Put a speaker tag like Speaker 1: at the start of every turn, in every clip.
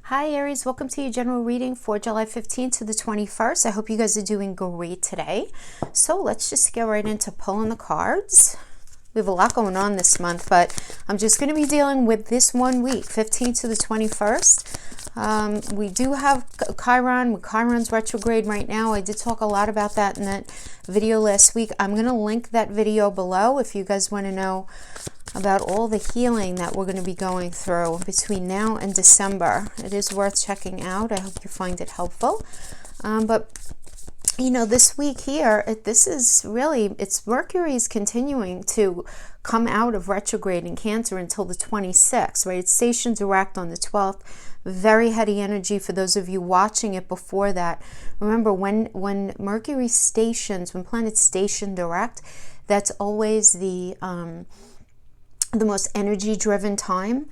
Speaker 1: Hi Aries, welcome to your general reading for July 15th to the 21st. I hope you guys are doing great today. So let's just get right into pulling the cards. We have a lot going on this month, but I'm just going to be dealing with this 1 week, 15th to the 21st. We do have Chiron. Chiron's retrograde right now. I did talk a lot about that in that video last week. I'm going to link that video below if you guys want to know about all the healing that we're going to be going through between now and December. It is worth checking out. I hope you find it helpful. But you know, this week here, this is really, it's Mercury's continuing to come out of retrograde in Cancer until the 26th, right? It's stationed direct on the 12th. Very heady energy for those of you watching it before that. Remember, when Mercury stations, when planets station direct, that's always the most energy-driven time,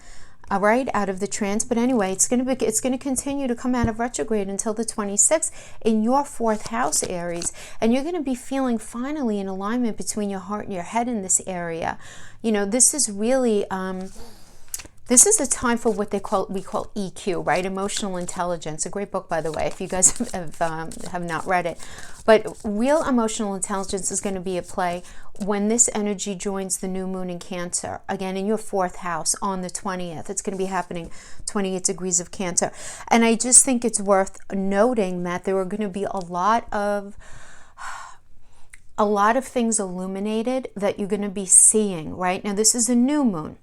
Speaker 1: all right, out of the trance. But anyway, it's going to continue to come out of retrograde until the 26th in your 4th house, Aries, and you're going to be feeling finally an alignment between your heart and your head in this area. You know, this is really this is a time for what we call EQ, right? Emotional intelligence. A great book, by the way, if you guys have not read it. But real emotional intelligence is going to be at play when this energy joins the new moon in Cancer, again in your 4th house on the 20th. It's going to be happening 28 degrees of Cancer. And I just think it's worth noting that there are going to be a lot of things illuminated that you're going to be seeing, right? Now, this is a new moon.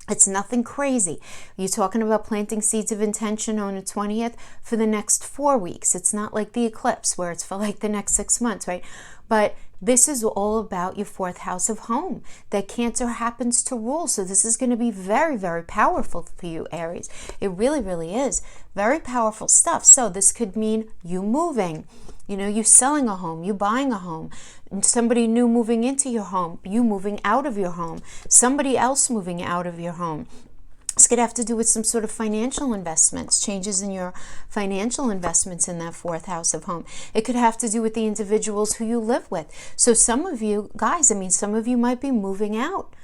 Speaker 1: It's nothing crazy. You're talking about planting seeds of intention on the 20th for the next 4 weeks. It's not like the eclipse where it's for like the next 6 months, right? But this is all about your 4th house of home that Cancer happens to rule. So this is going to be very, very powerful for you, Aries. It really, really is. Very powerful stuff. So this could mean you moving, you know, you selling a home, you buying a home, somebody new moving into your home, you moving out of your home, somebody else moving out of your home. This could have to do with some sort of financial investments, changes in your financial investments in that 4th house of home. It could have to do with the individuals who you live with. So some of you guys, some of you might be moving out,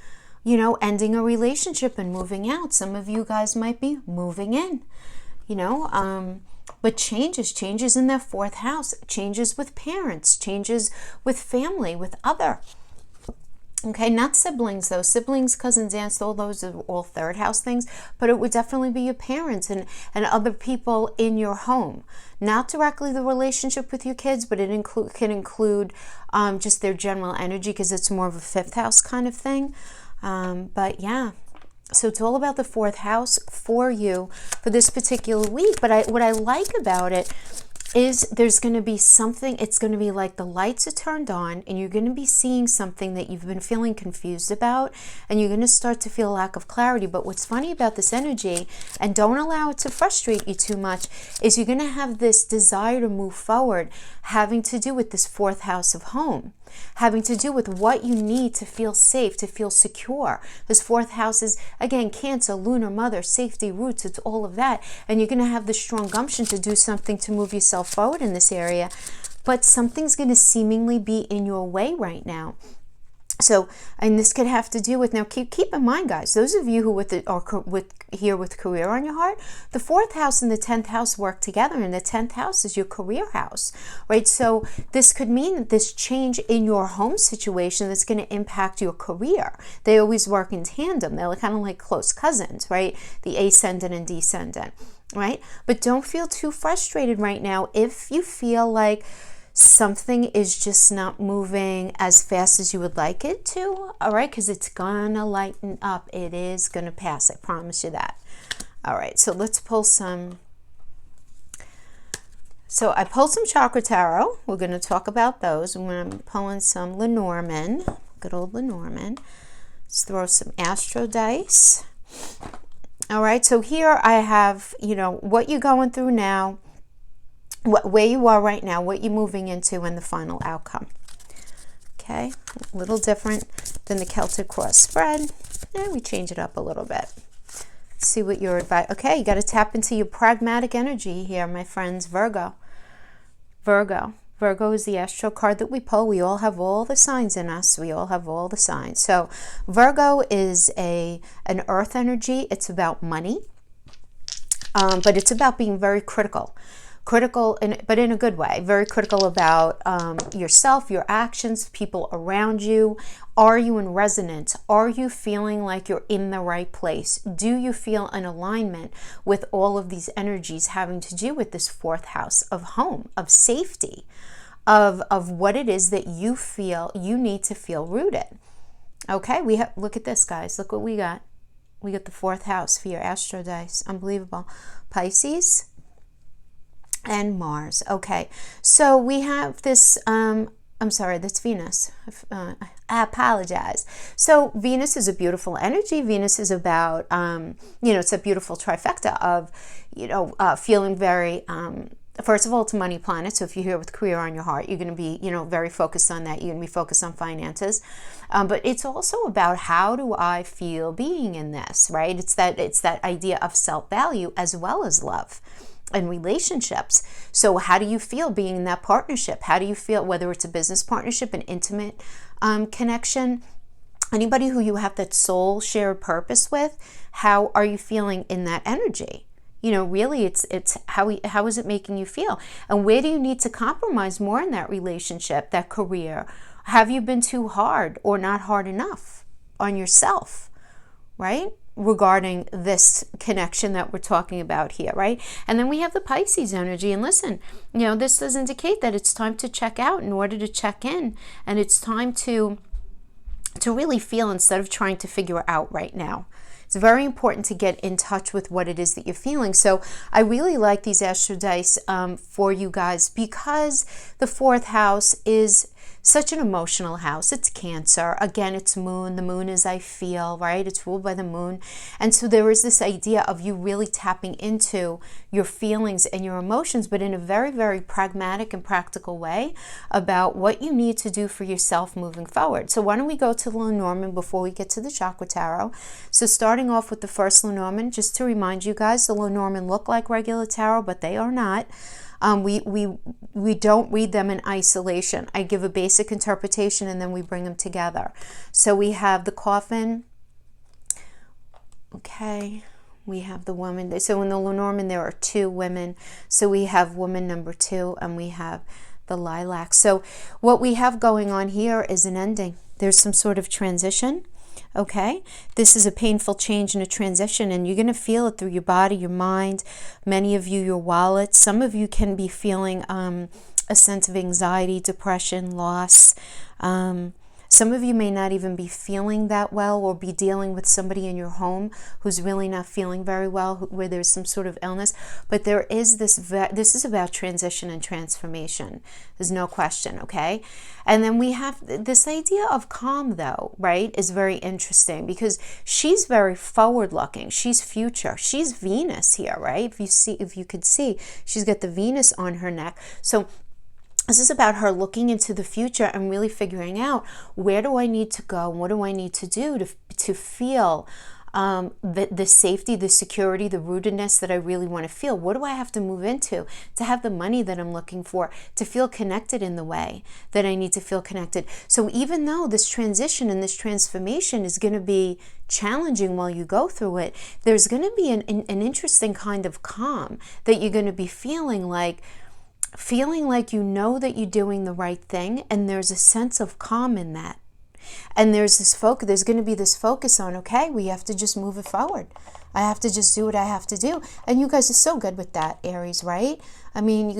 Speaker 1: you know, ending a relationship and moving out. Some of you guys might be moving in, you know, but changes in their 4th house, changes with parents, changes with family, with other. Okay, not siblings though. Siblings, cousins, aunts, all those are all 3rd house things, but it would definitely be your parents and other people in your home. Not directly the relationship with your kids, but it can include just their general energy because it's more of a 5th house kind of thing. But yeah. So it's all about the 4th house for you for this particular week. But what I like about it is there's going to be something, it's going to be like the lights are turned on and you're going to be seeing something that you've been feeling confused about, and you're going to start to feel a lack of clarity. But what's funny about this energy, and don't allow it to frustrate you too much, is you're going to have this desire to move forward having to do with this 4th house of home, having to do with what you need to feel safe, to feel secure. This 4th house is, again, Cancer, lunar, mother, safety, roots, it's all of that. And you're going to have the strong gumption to do something to move yourself forward in this area. But something's going to seemingly be in your way right now. So, and this could have to do with, now keep in mind, guys, those of you who are here with career on your heart, the 4th house and the 10th house work together, and the 10th house is your career house, right? So this could mean that this change in your home situation that's going to impact your career. They always work in tandem. They're kind of like close cousins, right? The ascendant and descendant, right? But don't feel too frustrated right now if you feel like something is just not moving as fast as you would like it to, all right? Because it's gonna lighten up. It is gonna pass. I promise you that. All right, so let's pull some. So I pulled some chakra tarot. We're gonna talk about those. I'm pulling some Lenormand, good old Lenormand. Let's throw some Astro dice. All right, so here I have, you know, what you're going through now, where you are right now, what you're moving into, and the final outcome. Okay, a little different than the Celtic cross spread. And we change it up a little bit. Let's see what your advice. Okay, you got to tap into your pragmatic energy here, my friends. Virgo. Virgo is the astro card that we pull. We all have all the signs in us. We all have all the signs. So Virgo is an earth energy. It's about money. but it's about being very critical. But in a good way, very critical about yourself, your actions, people around you. Are you in resonance? Are you feeling like you're in the right place? Do you feel an alignment with all of these energies having to do with this fourth house of home, of safety, of what it is that you feel you need to feel rooted? Okay, look at this, guys. Look what we got. We got the fourth house for your astro dice. Unbelievable. Pisces and Mars. Okay, so we have this, I'm sorry, that's Venus. I apologize. So Venus is a beautiful energy. Venus is about, it's a beautiful trifecta of, feeling very, first of all, it's a money planet. So if you're here with career on your heart, you're going to be, very focused on that. You're going to be focused on finances. But it's also about, how do I feel being in this, right? It's that idea of self-value as well as love and relationships. So how do you feel being in that partnership? How do you feel, whether it's a business partnership, an intimate connection, anybody who you have that soul shared purpose with? How are you feeling in that energy? Really, it's how is it making you feel? And where do you need to compromise more in that relationship, that career? Have you been too hard or not hard enough on yourself, right? Regarding this connection that we're talking about here, right? And then we have the Pisces energy. And listen, this does indicate that it's time to check out in order to check in. And it's time to really feel instead of trying to figure out right now. It's very important to get in touch with what it is that you're feeling. So I really like these astro dice for you guys, because the fourth house is such an emotional house. It's Cancer. Again, it's moon. The moon is I feel, right? It's ruled by the moon. And so there is this idea of you really tapping into your feelings and your emotions, but in a very, very pragmatic and practical way about what you need to do for yourself moving forward. So why don't we go to the Lenormand before we get to the Chakra Tarot? So starting off with the first Lenormand, just to remind you guys, the Lenormand look like regular tarot, but they are not. We don't read them in isolation. I give a basic interpretation and then we bring them together. So we have the Coffin. Okay. We have the woman. So in the Lenormand, there are two women. So we have woman number 2 and we have the Lilac. So what we have going on here is an ending. There's some sort of transition. Okay, this is a painful change and a transition, and you're going to feel it through your body, your mind, many of you, your wallet. Some of you can be feeling a sense of anxiety, depression, loss. Some of you may not even be feeling that well, or be dealing with somebody in your home who's really not feeling very well, where there's some sort of illness. But there is this is about transition and transformation. There's no question, okay? And then we have this idea of calm, though, right, is very interesting, because she's very forward-looking. She's future. She's Venus here, right? If you could see, she's got the Venus on her neck. So this is about her looking into the future and really figuring out, where do I need to go? What do I need to do to feel the safety, the security, the rootedness that I really want to feel? What do I have to move into to have the money that I'm looking for, to feel connected in the way that I need to feel connected? So even though this transition and this transformation is going to be challenging while you go through it, there's going to be an interesting kind of calm that you're going to be feeling like you know that you're doing the right thing, and there's a sense of calm in that. And there's this focus, there's going to be this focus on, okay, we have to just move it forward. I have to just do what I have to do. And you guys are so good with that, Aries, right? I mean, you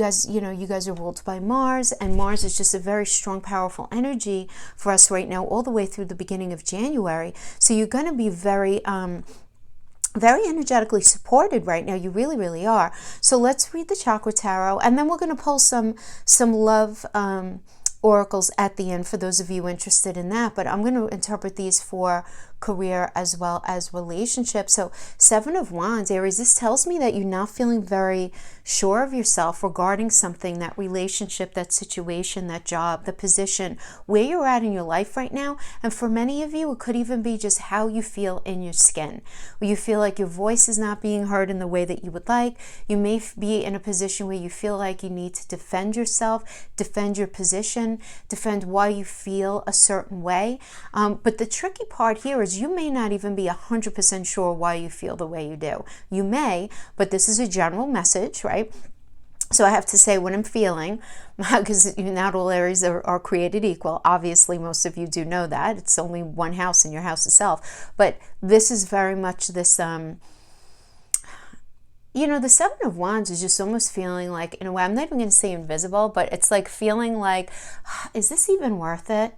Speaker 1: guys are ruled by Mars, and Mars is just a very strong, powerful energy for us right now, all the way through the beginning of January. So you're going to be very energetically supported right now. You really, really are. So let's read the Chakra Tarot, and then we're going to pull some love oracles at the end for those of you interested in that. But I'm going to interpret these for career as well as relationships. So 7 of Wands, Aries, this tells me that you're not feeling very sure of yourself regarding something, that relationship, that situation, that job, the position, where you're at in your life right now. And for many of you, it could even be just how you feel in your skin, where you feel like your voice is not being heard in the way that you would like. You may be in a position where you feel like you need to defend yourself, defend your position, defend why you feel a certain way. But the tricky part here is Taurus, you may not even be 100% sure why you feel the way you do. You may, but this is a general message, right? So I have to say what I'm feeling, because not all Aries are created equal. Obviously, most of you do know that. It's only one house in your house itself. But this is very much this, the Seven of Wands is just almost feeling like, in a way, I'm not even going to say invisible, but it's like feeling like, is this even worth it?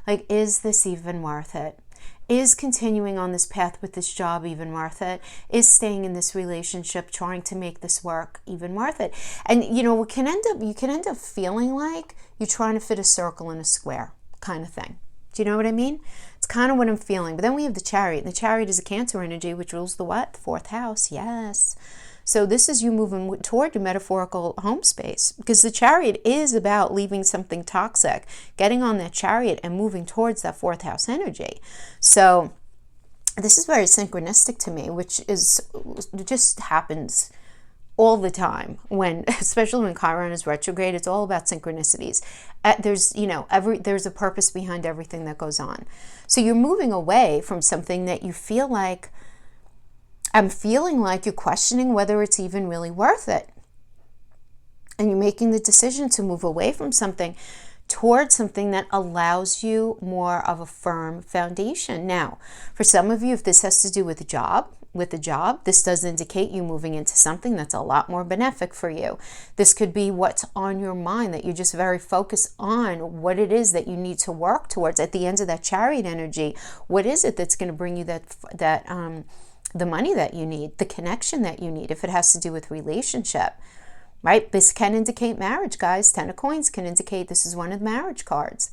Speaker 1: Like, is this even worth it? Is continuing on this path with this job even worth it? Is staying in this relationship, trying to make this work, even worth it? And you can end up feeling like you're trying to fit a circle in a square kind of thing. Do you know what I mean? It's kind of what I'm feeling. But then we have the Chariot. And the Chariot is a Cancer energy, which rules the what? The fourth house. Yes. So this is you moving toward your metaphorical home space, because the Chariot is about leaving something toxic, getting on that Chariot and moving towards that fourth house energy. So this is very synchronistic to me, which just happens all the time especially when Chiron is retrograde. It's all about synchronicities. There's a purpose behind everything that goes on. So you're moving away from something that you feel like, I'm feeling like you're questioning whether it's even really worth it. And you're making the decision to move away from something towards something that allows you more of a firm foundation. Now, for some of you, if this has to do with a job, this does indicate you moving into something that's a lot more benefic for you. This could be what's on your mind, that you're just very focused on what it is that you need to work towards. At the end of that Chariot energy, what is it that's going to bring you the money that you need, the connection that you need, if it has to do with relationship, right? This can indicate marriage, guys. 10 of Coins can indicate this is one of the marriage cards.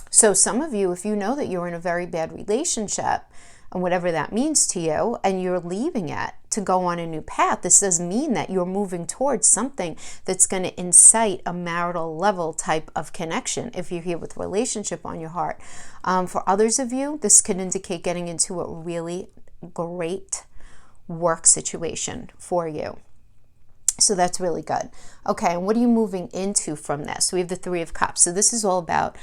Speaker 1: So some of you, if you know that you're in a very bad relationship, and whatever that means to you, and you're leaving it to go on a new path, this does mean that you're moving towards something that's going to incite a marital level type of connection, if you're here with relationship on your heart. For others of you, this could indicate getting into a really great work situation for you. So that's really good. Okay, and what are you moving into from this? We have the Three of Cups. So this is all about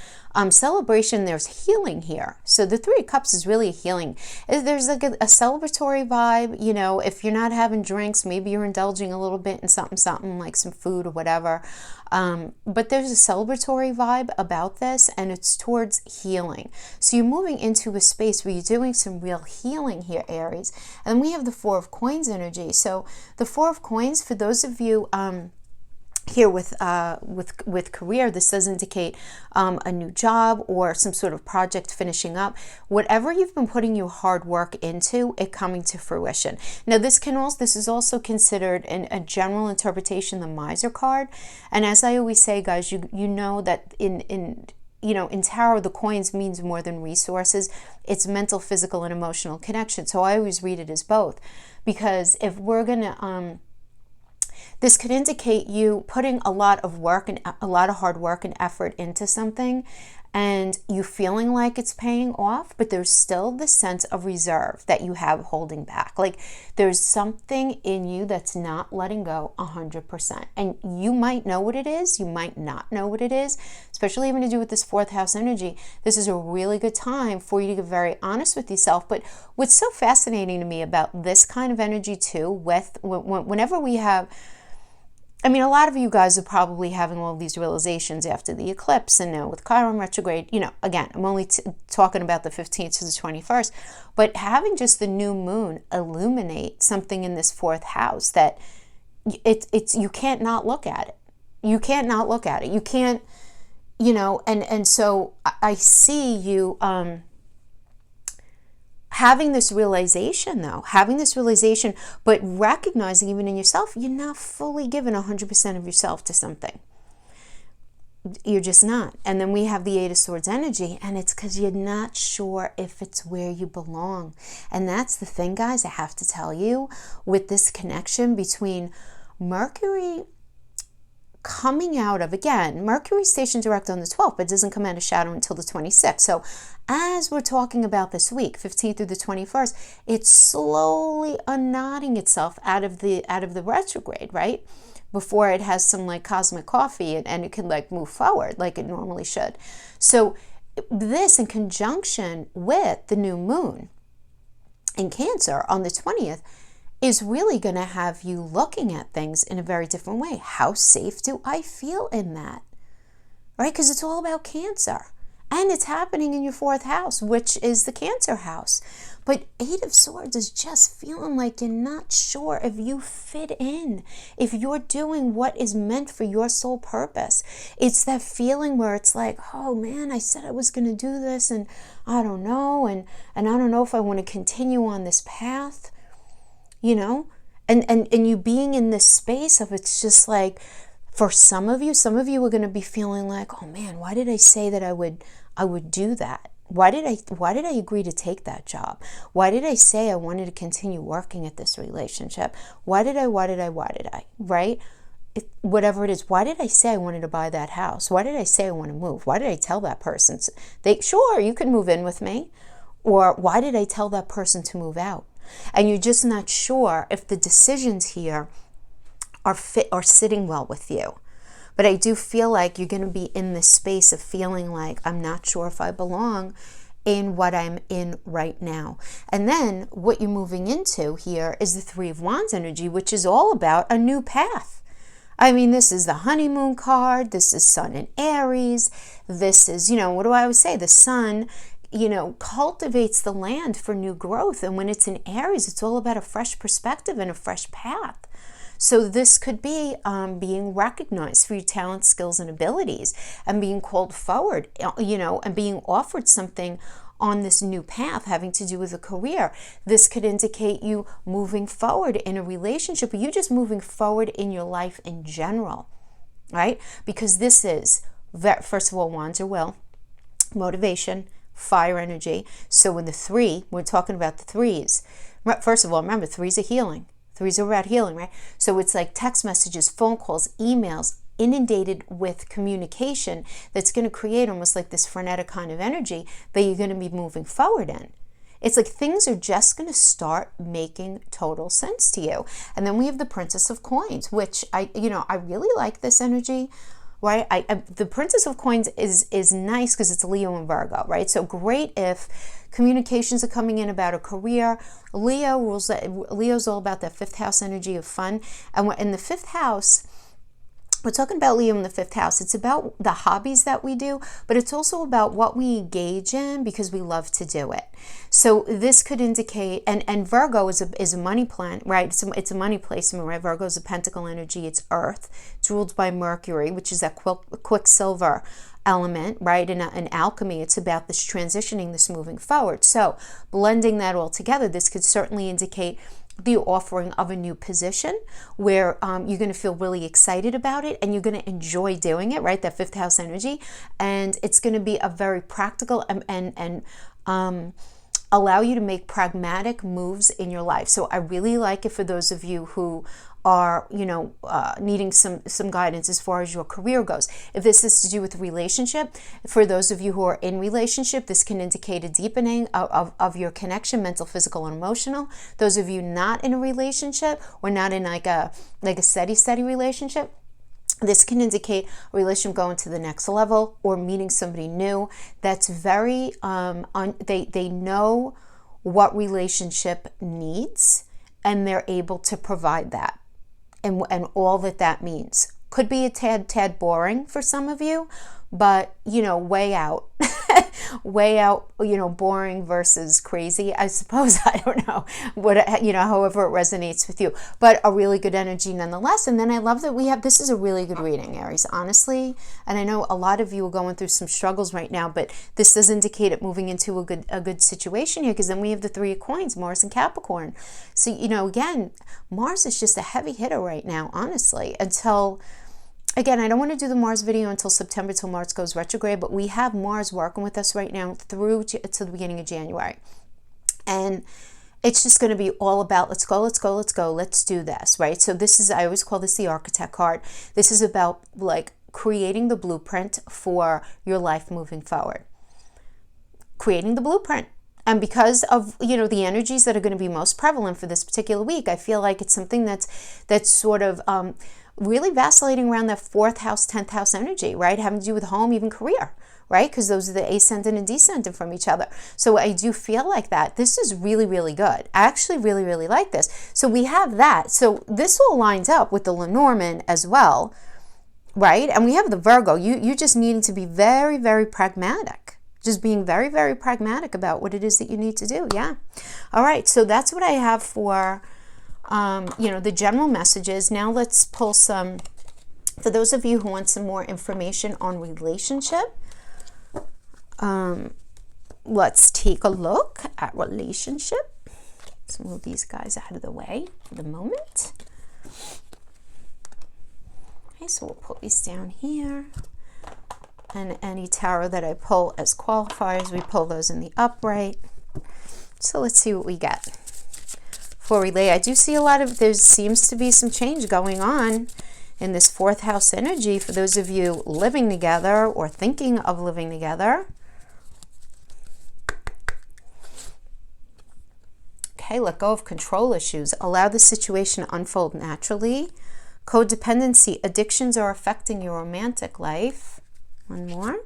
Speaker 1: celebration. There's healing here. So the Three of Cups is really healing. There's like a celebratory vibe. If you're not having drinks, maybe you're indulging a little bit in something like some food or whatever. But there's a celebratory vibe about this, and it's towards healing. So you're moving into a space where you're doing some real healing here, Aries. And we have the Four of Coins energy. So the Four of Coins, for those of you here with career, this does indicate a new job or some sort of project finishing up. Whatever you've been putting your hard work into, it coming to fruition. Now this is also considered in a general interpretation the Miser card. And as I always say, guys, you know that in tarot, the coins means more than resources. It's mental, physical, and emotional connection. So I always read it as both, because if we're gonna this could indicate you putting a lot of work and a lot of hard work and effort into something, and you feeling like it's paying off, but there's still the sense of reserve that you have holding back. Like there's something in you that's not letting go 100%. And you might know what it is, you might not know what it is, especially having to do with this fourth house energy. This is a really good time for you to get very honest with yourself. But what's so fascinating to me about this kind of energy too, whenever we have, a lot of you guys are probably having all of these realizations after the eclipse, and now with Chiron retrograde, again, I'm only talking about the 15th to the 21st, but having just the new moon illuminate something in this fourth house that you can't not look at it. You can't not look at it. You can't, and so I see you, having this realization, but recognizing even in yourself, you're not fully giving 100% of yourself to something. You're just not. And then we have the Eight of Swords energy, and it's because you're not sure if it's where you belong. And that's the thing, guys, I have to tell you, with this connection between Mercury coming out of, again, Mercury stationed direct on the 12th, but doesn't come out of shadow until the 26th. So as we're talking about this week, 15th through the 21st, it's slowly unknotting itself out of the retrograde, right? Before it has some like cosmic coffee and it can like move forward like it normally should. So this in conjunction with the new moon, in Cancer on the 20th is really going to have you looking at things in a very different way. How safe do I feel in that? Right? Because it's all about Cancer. And it's happening in your 4th house, which is the Cancer house. But 8 of Swords is just feeling like you're not sure if you fit in, if you're doing what is meant for your soul purpose. It's that feeling where it's like, oh man, I said I was going to do this and I don't know. And I don't know if I want to continue on this path, you know? And you being in this space of it's just like, for some of you are going to be feeling like, oh man, why did I say that I would do that? Why did I agree to take that job? Why did I say I wanted to continue working at this relationship? Why did I, right? Whatever it is, why did I say I wanted to buy that house? Why did I say I want to move? Why did I tell that person? Sure, you can move in with me. Or why did I tell that person to move out? And you're just not sure if the decisions here are sitting well with you. But I do feel like you're going to be in this space of feeling like I'm not sure if I belong in what I'm in right now. And then what you're moving into here is the 3 of Wands energy, which is all about a new path. I mean, this is the honeymoon card. This is Sun in Aries. This is, what do I always say? The Sun, cultivates the land for new growth. And when it's in Aries, it's all about a fresh perspective and a fresh path. So this could be being recognized for your talents, skills, and abilities, and being called forward, and being offered something on this new path having to do with a career. This could indicate you moving forward in a relationship, or you just moving forward in your life in general, right? Because this is, first of all, Wands are will, motivation, fire energy. So when the 3, we're talking about the 3s. First of all, remember, 3s are healing. 3s are about healing, right? So it's like text messages, phone calls, emails, inundated with communication that's going to create almost like this frenetic kind of energy that you're going to be moving forward in. It's like things are just going to start making total sense to you. And then we have the Princess of Coins, which I really like this energy, right? The Princess of Coins is nice because it's Leo and Virgo, right? So great if communications are coming in about a career. Leo's all about that 5th house energy of fun. And in the 5th house, we're talking about Leo in the 5th house. It's about the hobbies that we do, but it's also about what we engage in because we love to do it. So this could indicate, and Virgo is a money planet, right? It's a money placement, right? Virgo is a pentacle energy. It's Earth. It's ruled by Mercury, which is that quicksilver element, right? In alchemy, it's about this transitioning, this moving forward. So blending that all together, this could certainly indicate the offering of a new position where you're going to feel really excited about it and you're going to enjoy doing it, right? That 5th house energy. And it's going to be a very practical and allow you to make pragmatic moves in your life. So I really like it for those of you who are, needing some guidance as far as your career goes. If this is to do with relationship, for those of you who are in relationship, this can indicate a deepening of your connection, mental, physical, and emotional. Those of you not in a relationship or not in like a steady relationship, this can indicate a relationship going to the next level or meeting somebody new that's very, they know what relationship needs and they're able to provide that. And all that means. Could be a tad boring for some of you, but, way out. Way out, boring versus crazy, I suppose. I don't know however it resonates with you, but a really good energy nonetheless. And then I love that this is a really good reading, Aries, honestly. And I know a lot of you are going through some struggles right now, but this does indicate it moving into a good situation here, because then we have the 3 of Coins, Mars and Capricorn. So, again, Mars is just a heavy hitter right now, honestly, until... Again, I don't want to do the Mars video until September, till Mars goes retrograde, but we have Mars working with us right now through to the beginning of January. And it's just going to be all about let's do this, right? So I always call this the Architect card. This is about like creating the blueprint for your life moving forward. Creating the blueprint. And because of, the energies that are going to be most prevalent for this particular week, I feel like it's something that's sort of really vacillating around that 4th house, 10th house energy, right? Having to do with home, even career, right? Because those are the ascendant and descendant from each other. So I do feel like that. This is really, really good. I actually really, really like this. So we have that. So this all lines up with the Lenormand as well, right? And we have the Virgo. You just needing to be very, very pragmatic. Just being very, very pragmatic about what it is that you need to do. Yeah. All right. So that's what I have for, the general messages. Now let's pull some, for those of you who want some more information on relationship, let's take a look at relationship. Let's move these guys out of the way for the moment. Okay, so we'll put these down here. And any tarot that I pull as qualifiers, we pull those in the upright. So let's see what we get. For relay, I do see there seems to be some change going on in this 4th house energy for those of you living together or thinking of living together. Okay, let go of control issues. Allow the situation to unfold naturally. Codependency, addictions are affecting your romantic life. One more.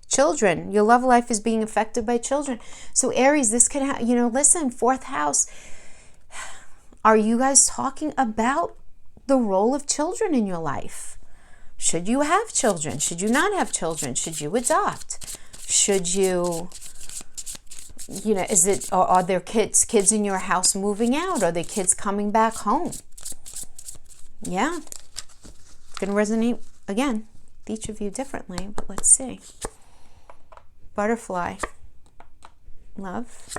Speaker 1: Children, your love life is being affected by children. So Aries, this could listen, 4th house. Are you guys talking about the role of children in your life? Should you have children? Should you not have children? Should you adopt? Should you, are there kids in your house moving out? Are there kids coming back home? Yeah. It's going to resonate again with each of you differently, but let's see. Butterfly. Love.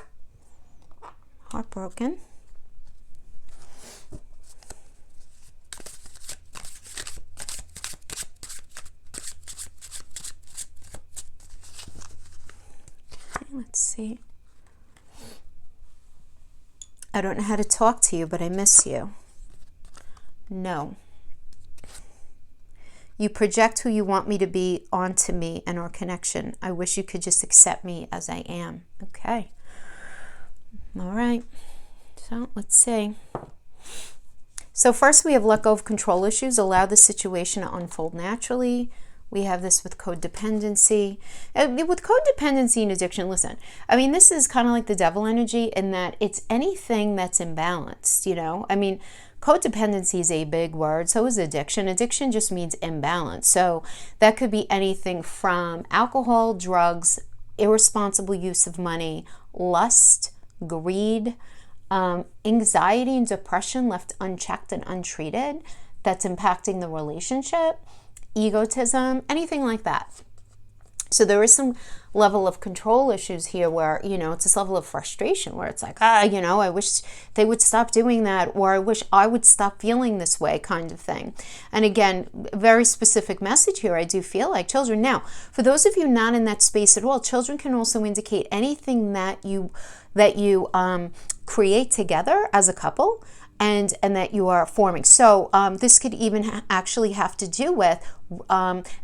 Speaker 1: Heartbroken. Let's see. I don't know how to talk to you, but I miss you. No. You project who you want me to be onto me and our connection. I wish you could just accept me as I am. Okay. All right. So let's see. So first we have let go of control issues. Allow the situation to unfold naturally. We have this with codependency. With codependency and addiction, listen, I mean, this is kind of like the devil energy in that it's anything that's imbalanced, codependency is a big word. So is addiction. Addiction just means imbalance. So that could be anything from alcohol, drugs, irresponsible use of money, lust, greed, anxiety and depression left unchecked and untreated that's impacting the relationship, egotism, anything like that. So there is some level of control issues here where, it's this level of frustration where it's like, I wish they would stop doing that, or I wish I would stop feeling this way kind of thing. And again, very specific message here. I do feel like children. Now, for those of you not in that space at all, children can also indicate anything that you create together as a couple and that you are forming. So this could even actually have to do with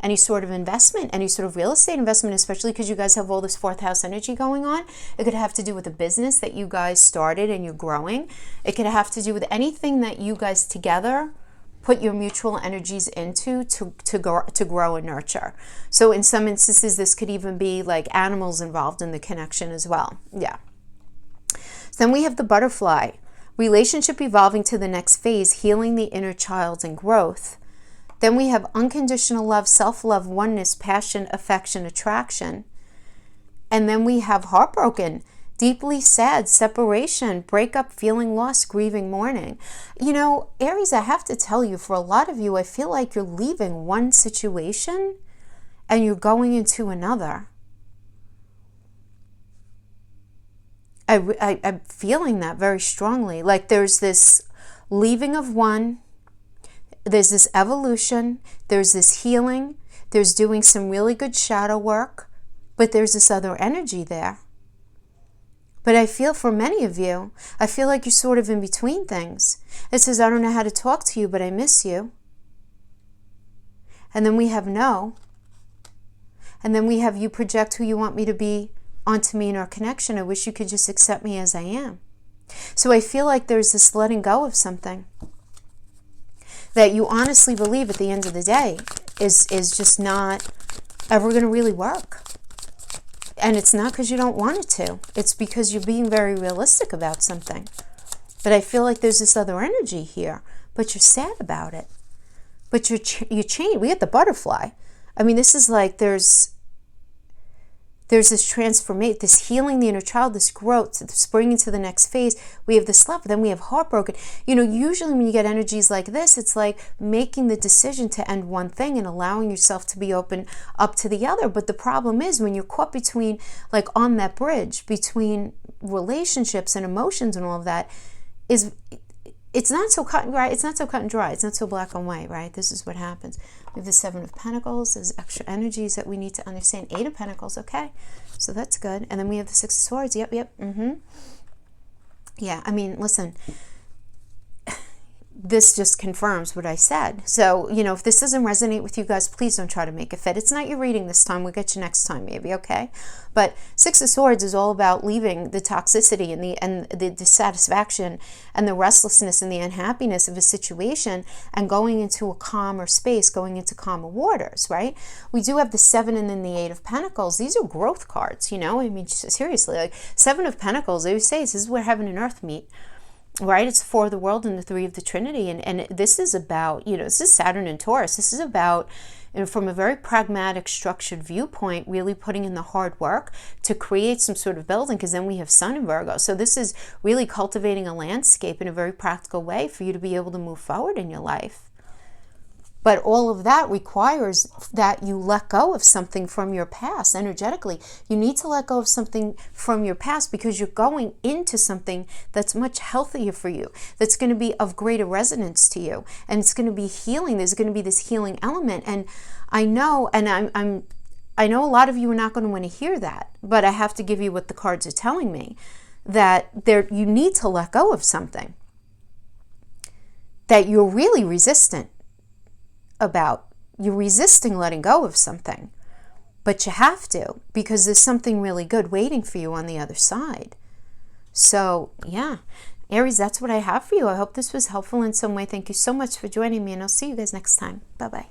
Speaker 1: any sort of investment, any sort of real estate investment, especially because you guys have all this 4th house energy going on. It could have to do with a business that you guys started and you're growing. It could have to do with anything that you guys together put your mutual energies into to grow and nurture. So in some instances, this could even be like animals involved in the connection as well. Yeah. So then we have the butterfly. Relationship evolving to the next phase, healing the inner child and growth. Then we have unconditional love, self-love, oneness, passion, affection, attraction. And then we have heartbroken, deeply sad, separation, breakup, feeling lost, grieving, mourning. Aries, I have to tell you, for a lot of you, I feel like you're leaving one situation and you're going into another. I'm feeling that very strongly. Like there's this leaving of one, there's this evolution, there's this healing, there's doing some really good shadow work, but there's this other energy there. But I feel for many of you, I feel like you're sort of in between things. It says, I don't know how to talk to you, but I miss you. And then we have no. And then we have you project who you want me to be onto me in our connection. I wish you could just accept me as I am. So I feel like there's this letting go of something. that you honestly believe at the end of the day is just not ever going to really work. And it's not because you don't want it to. It's because you're being very realistic about something. But I feel like there's this other energy here, but you're sad about it. But you change. We get the butterfly. I mean, this is like there's this transformation, this healing the inner child, this growth, this bringing to the next phase. We have this love, then we have heartbroken. You know, usually when you get energies like this, it's like making the decision to end one thing and allowing yourself to be open up to the other. But the problem is when you're caught between, like on that bridge between relationships and emotions and all of that, it's not so cut and dry. It's not so cut and dry. It's not so black and white, right? This is what happens. We have the Seven of Pentacles. There's extra energies that we need to understand. Eight of Pentacles, okay. So that's good. And then we have the Six of Swords. Yep. Yeah, I mean, listen. This just confirms what I said. So, you know, if this doesn't resonate with you guys, please don't try to make it fit. It's not your reading this time. We'll get you next time maybe, okay? But Six of Swords is all about leaving the toxicity and the dissatisfaction and the restlessness and the unhappiness of a situation and going into a calmer space, going into calmer waters, right? We do have the Seven and then the Eight of Pentacles. These are growth cards, you know? I mean, seriously, like Seven of Pentacles, they always say this is where heaven and earth meet. Right? It's Four of the World and the Three of the Trinity. And this is about, you know, this is Saturn and Taurus. This is about, you know, from a very pragmatic, structured viewpoint, really putting in the hard work to create some sort of building, because then we have Sun in Virgo. So this is really cultivating a landscape in a very practical way for you to be able to move forward in your life. But all of that requires that you let go of something from your past energetically. You need to let go of something from your past because you're going into something that's much healthier for you, that's going to be of greater resonance to you, and it's going to be healing. There's going to be this healing element. And I know, and I know a lot of you are not going to want to hear that, but I have to give you what the cards are telling me, that you need to let go of something that you're really resistant about. You're resisting letting go of something, but you have to, because there's something really good waiting for you on the other side. So yeah, Aries, that's what I have for you. I hope this was helpful in some way. Thank you so much for joining me, and I'll see you guys next time. Bye-bye.